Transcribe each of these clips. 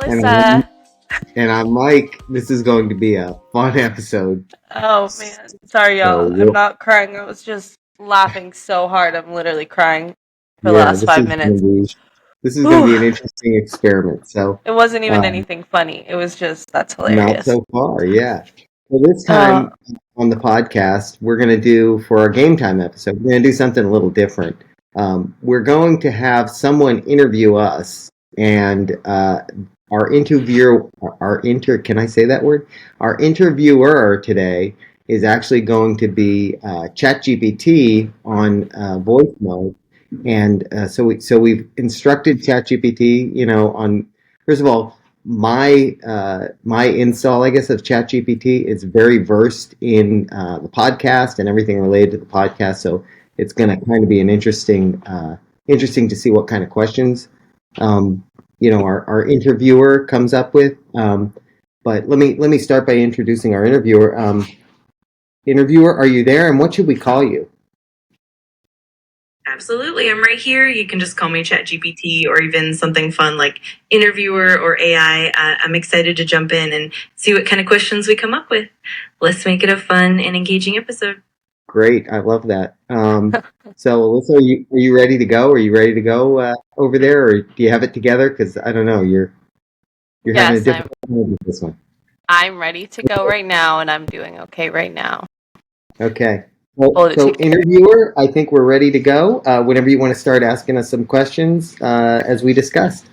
And Alyssa. I'm Mike. This is going to be a fun episode. Oh man, sorry y'all. I'm So not crying. I was just laughing so hard. I'm literally crying for the yeah, last 5 minutes. this is going to Whew. be an interesting experiment. So It wasn't even um, anything funny. It was just that's not hilarious. so far, yeah. So this Uh, time on the podcast, we're going to do for our game time episode. We're going to do something a little different. We're going to have someone interview us, and our interviewer, can I say that word? Our interviewer today is actually going to be ChatGPT on voice mode, and we've instructed ChatGPT, on first of all my install, I guess, of ChatGPT is very versed in the podcast and everything related to the podcast. So it's going to kind of be an interesting to see what kind of questions our interviewer comes up with. But let me start by introducing our interviewer. Interviewer, are you there? And what should we call you? Absolutely. I'm right here. You can just call me ChatGPT or even something fun like interviewer or AI. I'm excited to jump in and see what kind of questions we come up with. Let's make it a fun and engaging episode. Great, I love that. So, Alyssa, are you ready to go? Are you ready to go over there, or do you have it together? Because I don't know, you're having a yes, difficult time with this one. I'm ready to go right now, and I'm doing okay right now. Okay. Well, Hold it so together. interviewer, I think we're ready to go. Whenever you want to start asking us some questions, as we discussed.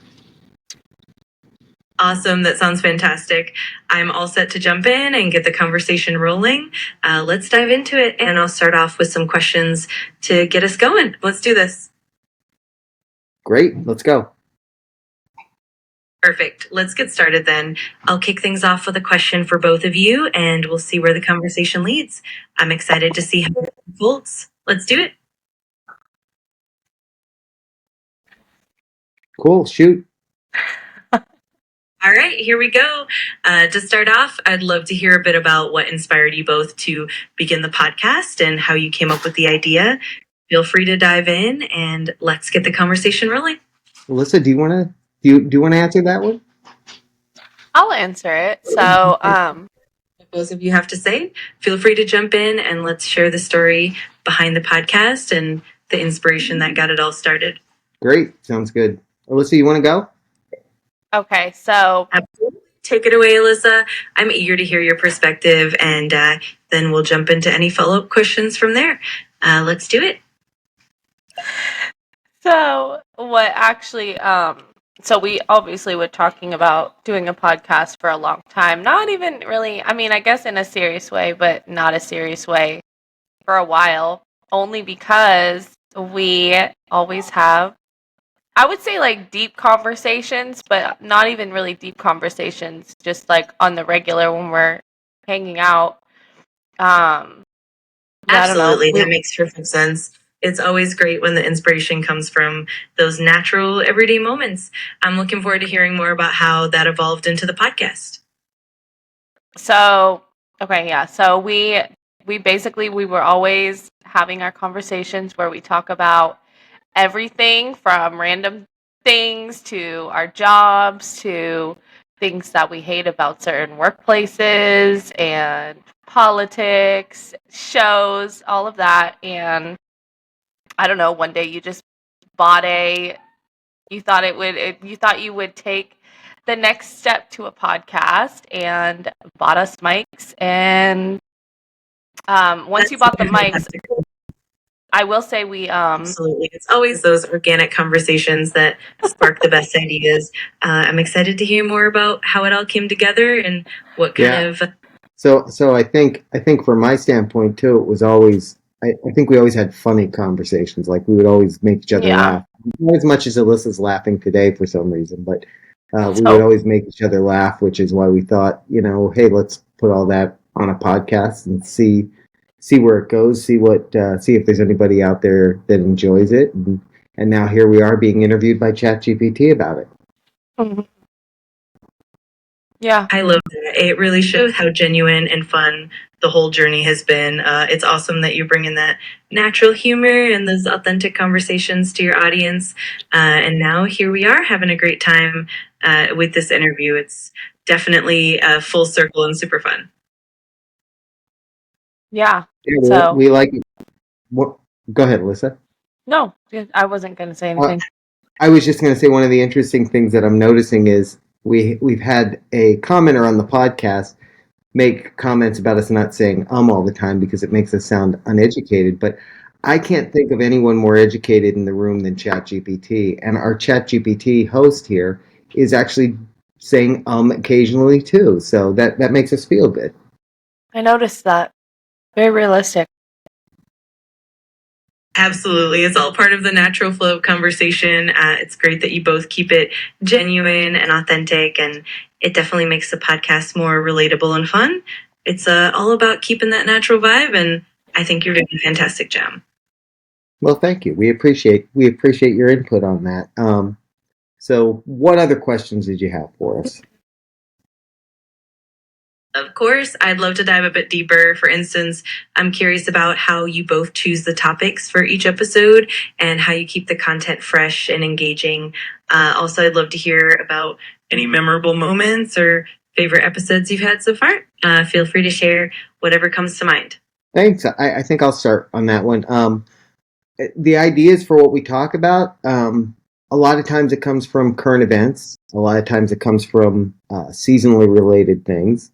Awesome. That sounds fantastic. I'm all set to jump in and get the conversation rolling. Let's dive into it. And I'll start off with some questions to get us going. Let's do this. Great, let's go. Perfect. Let's get started then. I'll kick things off with a question for both of you, and we'll see where the conversation leads. I'm excited to see how it unfolds. Let's do it. Cool, shoot. All right, here we go. To start off, I'd love to hear a bit about what inspired you both to begin the podcast and how you came up with the idea. Feel free to dive in, and let's get the conversation rolling. Alyssa, do you want to answer that one? I'll answer it. So, What both of you have to say, feel free to jump in and let's share the story behind the podcast and the inspiration that got it all started. Great, sounds good. Alyssa, you want to go? okay, so Absolutely. Take it away, Alyssa. I'm eager to hear your perspective, and then we'll jump into any follow-up questions from there. Let's do it. So what actually so we obviously were talking about doing a podcast for a long time. Not even really, I mean, I guess in a serious way, but not a serious way for a while, only because we always have, I would say, like deep conversations, but not even really deep conversations, just like on the regular when we're hanging out. I don't know. Absolutely. That makes perfect sense. It's always great when the inspiration comes from those natural everyday moments. I'm looking forward to hearing more about how that evolved into the podcast. So, okay, yeah. So we basically we were always having our conversations where we talk about everything from random things to our jobs to things that we hate about certain workplaces and politics, shows, all of that. And I don't know, one day you just bought a you thought you would take the next step to a podcast and bought us mics. And once you That's bought the mics, fantastic. I will say we Absolutely. It's always those organic conversations that spark the best ideas. I'm excited to hear more about how it all came together and what kind Yeah. of. So I think from my standpoint too, it was always I think we always had funny conversations. Like we would always make each other yeah. laugh. Not as much as Alyssa's laughing today for some reason, but we would So always make each other laugh, which is why we thought, hey, let's put all that on a podcast and see where it goes, see if there's anybody out there that enjoys it. And now here we are being interviewed by ChatGPT about it. mhm. Yeah. I love that. It really shows how genuine and fun the whole journey has been. It's awesome that you bring in that natural humor and those authentic conversations to your audience. And now here we are having a great time with this interview. It's definitely full circle and super fun. Yeah. Yeah, So we like it. What? Go ahead, Alyssa. no, I wasn't going to say anything. I was just going to say one of the interesting things that I'm noticing is we've had a commenter on the podcast make comments about us not saying all the time because it makes us sound uneducated. But I can't think of anyone more educated in the room than ChatGPT. And our ChatGPT host here is actually saying occasionally too. So that makes us feel good. I noticed that. Very realistic. Absolutely. It's all part of the natural flow of conversation. It's great that you both keep it genuine and authentic, and it definitely makes the podcast more relatable and fun. It's all about keeping that natural vibe, and I think you're doing a fantastic job. Well, thank you. We appreciate your input on that. So what other questions did you have for us? Of course, I'd love to dive a bit deeper. For instance, I'm curious about how you both choose the topics for each episode and how you keep the content fresh and engaging. Also, I'd love to hear about any memorable moments or favorite episodes you've had so far. Feel free to share whatever comes to mind. Thanks. I think I'll start on that one. The ideas for what we talk about, a lot of times it comes from current events. A lot of times it comes from seasonally related things.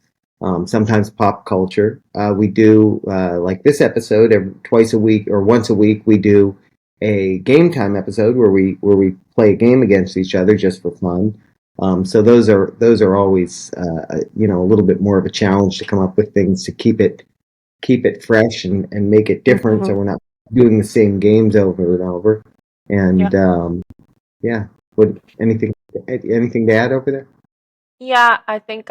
Sometimes pop culture. We do like this episode twice a week or once a week. We do a game time episode where we play a game against each other just for fun. So those are always a little bit more of a challenge to come up with things to keep it fresh and make it different. So we're not doing the same games over and over. And yeah. Would anything to add over there? Yeah, I think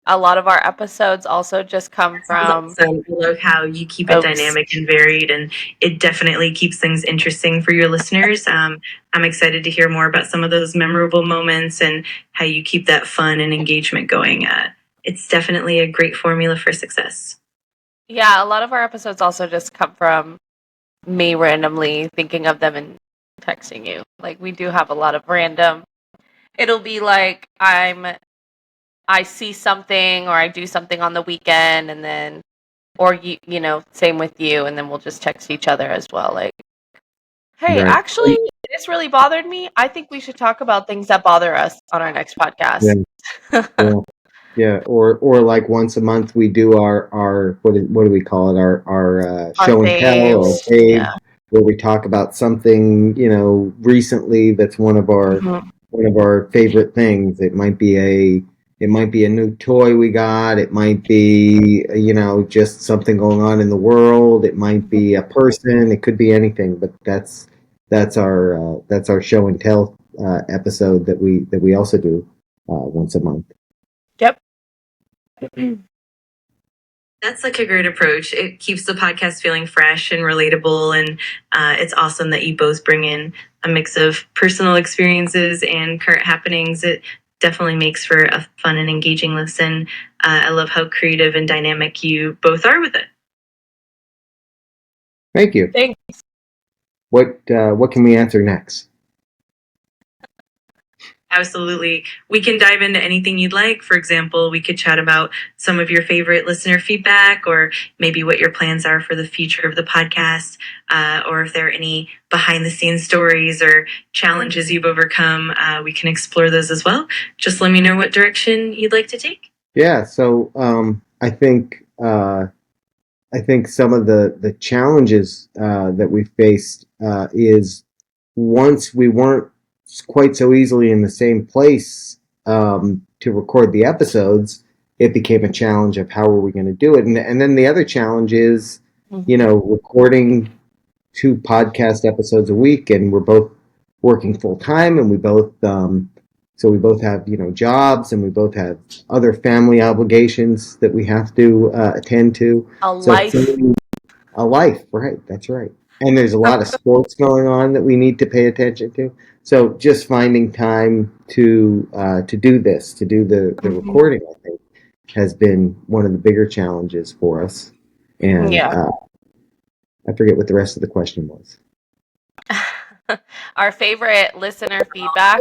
a lot of our episodes also just come from. I love how you keep it dynamic and varied, and it definitely keeps things interesting for your listeners. I'm excited to hear more about some of those memorable moments and how you keep that fun and engagement going. It's definitely a great formula for success. Yeah, a lot of our episodes also just come from me randomly thinking of them and texting you. Like we do have a lot of random. It'll be like I see something or I do something on the weekend and then or same with you, and then we'll just text each other as well. Like, hey, Right. actually, this really bothered me. I think we should talk about things that bother us on our next podcast. Yeah. Or like once a month we do our what do we call it? Our show and tell or fave, where we talk about something recently that's one of our favorite things. It might be a new toy we got. It might be just something going on in the world. It might be a person. It could be anything. But that's our show and tell episode that we also do once a month. Yep. That's like a great approach. It keeps the podcast feeling fresh and relatable, and it's awesome that you both bring in a mix of personal experiences and current happenings. It definitely makes for a fun and engaging listen. I love how creative and dynamic you both are with it. Thank you. Thanks. What can we answer next? Absolutely. We can dive into anything you'd like. For example, we could chat about some of your favorite listener feedback, or maybe what your plans are for the future of the podcast, or if there are any behind the scenes stories or challenges you've overcome. We can explore those as well. Just let me know what direction you'd like to take. Yeah. So I think some of the challenges that we faced is once we weren't quite so easily in the same place to record the episodes, it became a challenge of how are we going to do it. And then the other challenge is, recording 2 podcast episodes a week, and we're both working full time, and we both have jobs, and we both have other family obligations that we have to attend to. A life, right? That's right. and there's a lot of sports going on that we need to pay attention to. So just finding time to do this, to do the recording, I think, has been one of the bigger challenges for us. And I forget what the rest of the question was. Our favorite listener feedback.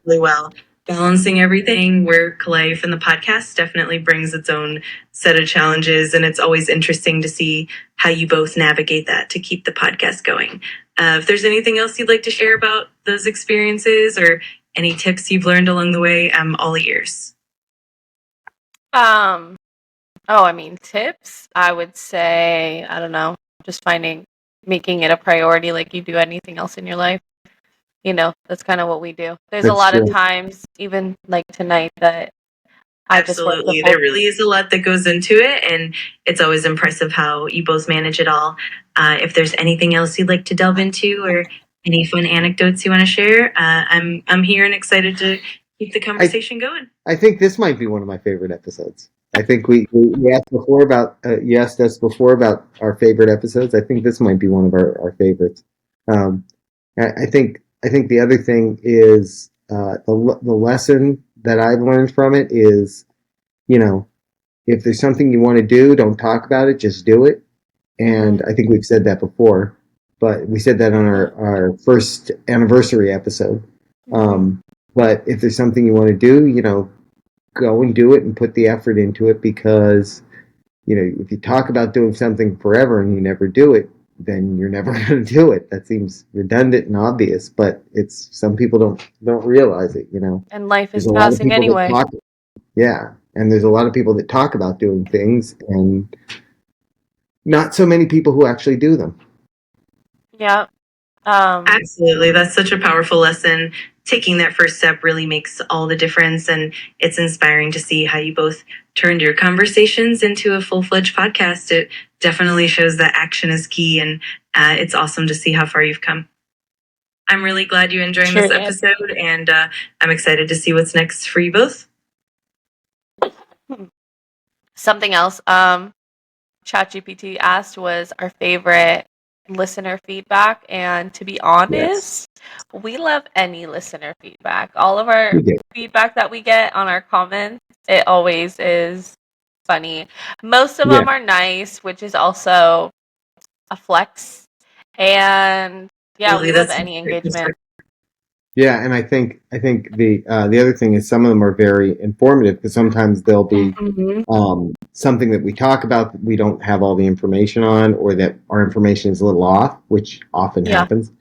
Really well. Balancing everything, work, life, and the podcast definitely brings its own set of challenges, and it's always interesting to see how you both navigate that to keep the podcast going. If there's anything else you'd like to share about those experiences or any tips you've learned along the way, I'm all ears. Tips, I would say, I don't know, just making it a priority like you do anything else in your life. That's kind of what we do. There's a lot of times, even like tonight, that I just work Absolutely. There really is a lot that goes into it, and it's always impressive how you both manage it all. If there's anything else you'd like to delve into or any fun anecdotes you want to share, I'm here and excited to keep the conversation going. I think this might be one of my favorite episodes. I think we asked before about you asked us before about our favorite episodes. I think this might be one of our favorites. I think the other thing is the lesson that I've learned from it is, if there's something you want to do, don't talk about it, just do it. And I think we've said that before, but we said that on our first anniversary episode. But if there's something you want to do, go and do it and put the effort into it, because, if you talk about doing something forever and you never do it, then you're never going to do it. That seems redundant and obvious, but it's some people don't realize it, And life is passing anyway. And there's a lot of people that talk about doing things and not so many people who actually do them. Yeah. Absolutely. That's such a powerful lesson. Taking that first step really makes all the difference. And it's inspiring to see how you both turned your conversations into a full-fledged podcast. It definitely shows that action is key. And it's awesome to see how far you've come. I'm really glad you're enjoying this episode. And I'm excited to see what's next for you both. Something else ChatGPT asked was our favorite listener feedback, and to be honest, we love any listener feedback. All of our feedback that we get on our comments, it always is funny. Most of them are nice, which is also a flex. And we love any engagement. Yeah, and I think the other thing is some of them are very informative, because sometimes there'll be something that we talk about that we don't have all the information on, or that our information is a little off, which often happens,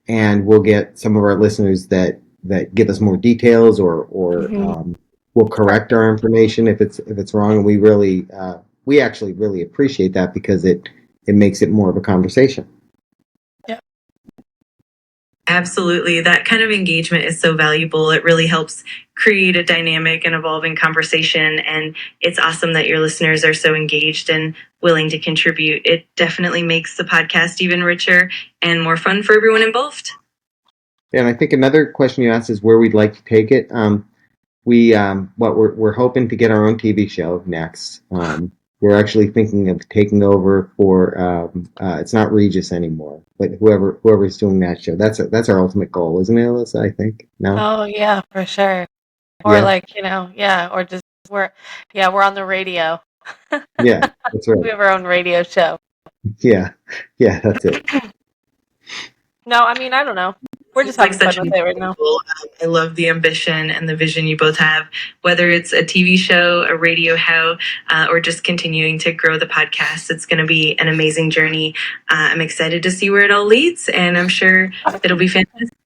and we'll get some of our listeners that give us more details, or will correct our information if it's wrong, and we actually really appreciate that, because it makes it more of a conversation. Absolutely. That kind of engagement is so valuable. It really helps create a dynamic and evolving conversation. And it's awesome that your listeners are so engaged and willing to contribute. It definitely makes the podcast even richer and more fun for everyone involved. And I think another question you asked is where we'd like to take it. We're hoping to get our own TV show next. We're actually thinking of taking over for it's not Regis anymore, but whoever's doing that show. That's our ultimate goal, isn't it, Alyssa? I think. No. Oh yeah, for sure. Or or just we're on the radio. Yeah, that's right. We have our own radio show. Yeah, that's it. No, I don't know. We're just having fun with it right now. I love the ambition and the vision you both have, whether it's a TV show, a radio show, or just continuing to grow the podcast. It's going to be an amazing journey. I'm excited to see where it all leads, and I'm sure it'll be fantastic.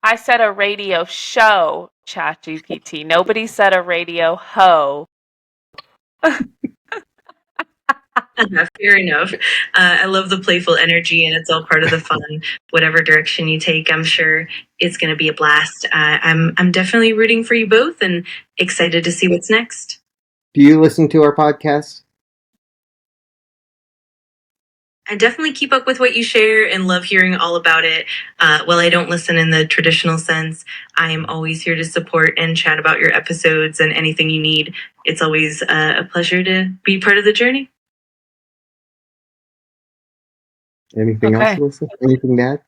I said a radio show, ChatGPT. Nobody said a radio ho. Fair enough. I love the playful energy, and it's all part of the fun. Whatever direction you take, I'm sure it's going to be a blast. I'm definitely rooting for you both, and excited to see what's next. Do you listen to our podcast? I definitely keep up with what you share and love hearing all about it. While I don't listen in the traditional sense, I am always here to support and chat about your episodes and anything you need. It's always a pleasure to be part of the journey. Anything else, Okay. Alyssa? Anything to add?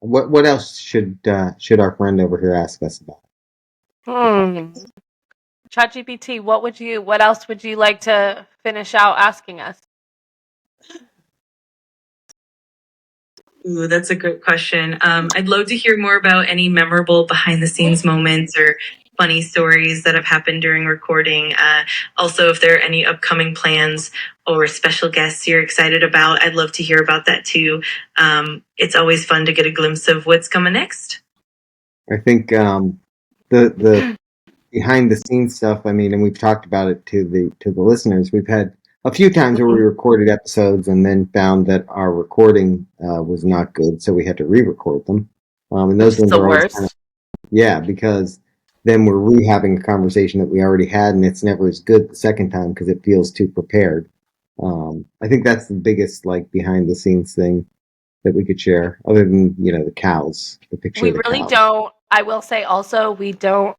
What else should our friend over here ask us about? ChatGPT, what else would you like to finish out asking us? Ooh, that's a great question. I'd love to hear more about any memorable behind the scenes moments or funny stories that have happened during recording. Also, if there are any upcoming plans or special guests you're excited about, I'd love to hear about that too. It's always fun to get a glimpse of what's coming next. I think the behind the scenes stuff. I mean, and we've talked about it to the listeners. We've had a few times where we recorded episodes and then found that our recording was not good, so we had to re-record them. And those Which is ones the are always kind of, worst. yeah, because then we're rehabbing a conversation that we already had, and it's never as good the second time because it feels too prepared. I think that's the biggest like behind the scenes thing that we could share, other than the cows, the picture We of the really cows. don't. I will say also, we don't,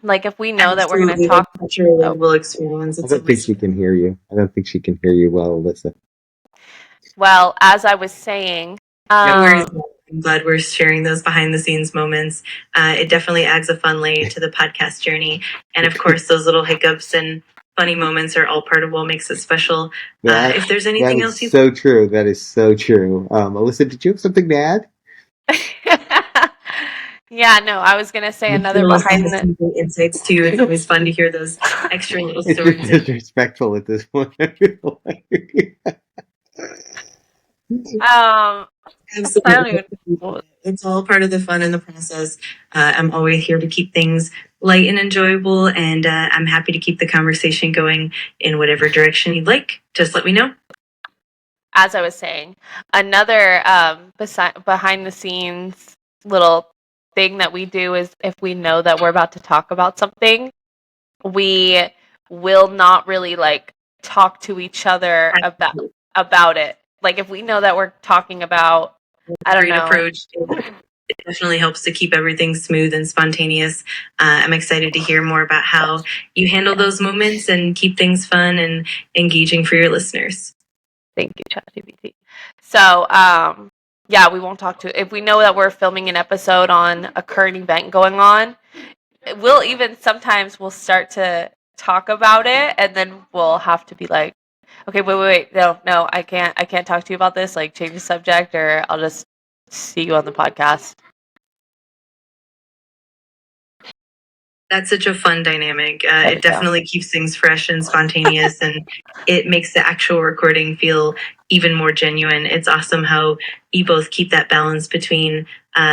like if we know that we're going to Absolutely, talk. like such a relatable experience. I It's don't think always she can hear you. I don't think she can hear you well, Alyssa. Well, as I was saying, no worries. I'm glad we're sharing those behind the scenes moments. It definitely adds a fun layer to the podcast journey. And of course, those little hiccups and funny moments are all part of what makes it special. If there's That anything is else you so true. That is so true. Alyssa, did you have something to add? yeah, no, I was going to say another Alyssa behind has the. some great insights too. It's always fun to hear those extra little It's just stories. disrespectful at this point. I feel like. I don't Absolutely. even. It's all part of the fun and the process. I'm always here to keep things light and enjoyable, and I'm happy to keep the conversation going in whatever direction you'd like. Just let me know. As I was saying, another behind the scenes little thing that we do is if we know that we're about to talk about something, we will not really like talk to each other about it. Like if we know that we're talking about, I don't Great know. approach. It definitely helps to keep everything smooth and spontaneous. I'm excited to hear more about how you handle those moments and keep things fun and engaging for your listeners. Thank you, ChatGPT. So, yeah, we won't talk to if we know that we're filming an episode on a current event going on. We'll even sometimes we'll start to talk about it, and then we'll have to be like, okay, wait, no, I can't talk to you about this. Like, change the subject, or I'll just see you on the podcast. That's such a fun dynamic. It definitely keeps things fresh and spontaneous, and it makes the actual recording feel even more genuine. It's awesome how you both keep that balance between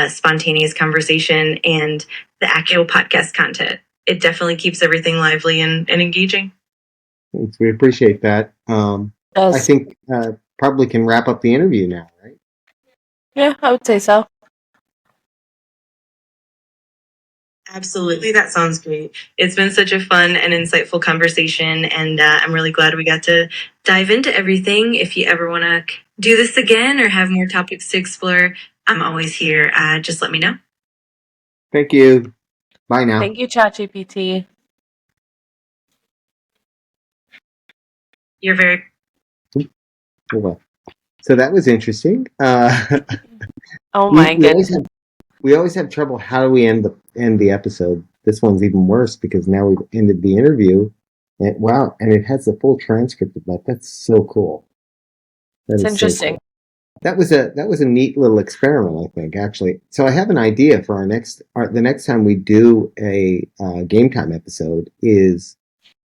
spontaneous conversation and the actual podcast content. It definitely keeps everything lively and engaging. Thanks. We appreciate that. I think probably can wrap up the interview now, right? Yeah, I would say so. Absolutely, that sounds great. It's been such a fun and insightful conversation, and I'm really glad we got to dive into everything. If you ever want to do this again or have more topics to explore, I'm always here. Just let me know. Thank you. Bye now. Thank you, ChatGPT. You're very. Well, so that was interesting. Oh my goodness. We always have trouble. How do we end the episode? This one's even worse because now we've ended the interview. And, wow, and it has the full transcript of that. That's so cool. It's interesting. So cool. That was a neat little experiment, I think, actually. So I have an idea for the next time we do a game time episode is,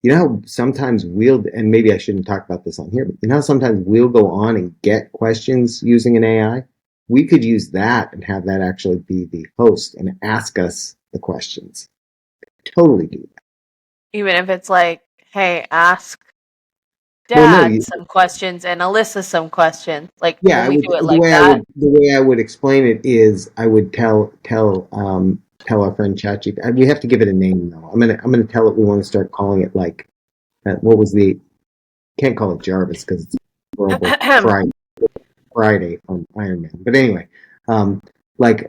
how sometimes and maybe I shouldn't talk about this on here, but how sometimes we'll go on and get questions using an AI. We could use that and have that actually be the host and ask us the questions. Totally do that. Even if it's like, hey, ask Dad some questions and Alyssa some questions. Like, yeah, will we do it like that? The way I would explain it is I would tell our friend ChatGPT. We have to give it a name though. I'm gonna tell it we want to start calling it like what was can't call it Jarvis because it's Friday from Iron Man. But anyway,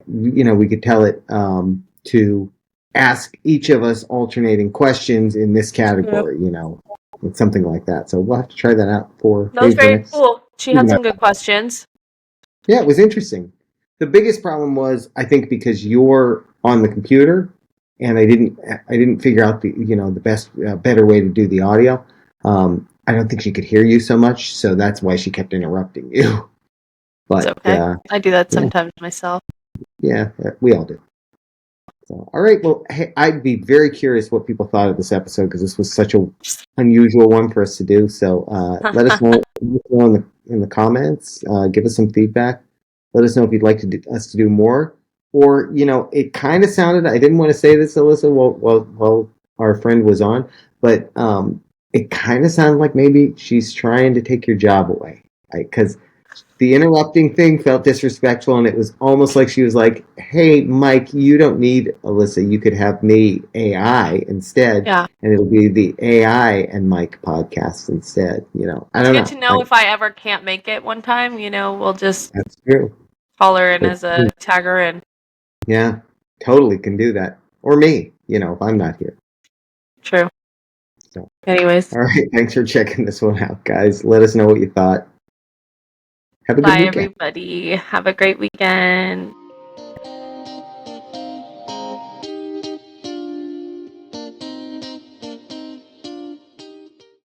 we could tell it to ask each of us alternating questions in this category. It's something like that. So we'll have to try that out for That was very cool. She had some good questions. Yeah, it was interesting. The biggest problem was, I think, because you're on the computer, and I didn't figure out the best better way to do the audio. I don't think she could hear you so much, so that's why she kept interrupting you. But it's okay. I do that sometimes myself. Yeah, we all do. So, all right. Well, hey, I'd be very curious what people thought of this episode because this was such a unusual one for us to do. So let us know in the comments. Give us some feedback. Let us know if you'd like us to do more. Or it kind of sounded. I didn't want to say this, Alyssa, while our friend was on, but it kind of sounded like maybe she's trying to take your job away, because the interrupting thing felt disrespectful, and it was almost like she was like, "Hey, Mike, you don't need Alyssa. You could have me AI instead, and it'll be the AI and Mike podcast instead." I don't know. It's good to know if I ever can't make it one time. We'll just That's true. Call her in as a tagger, and yeah, totally can do that. Or me, if I'm not here. True. So, anyways, all right. Thanks for checking this one out, guys. Let us know what you thought. Have a good weekend. Bye, everybody. Have a great weekend.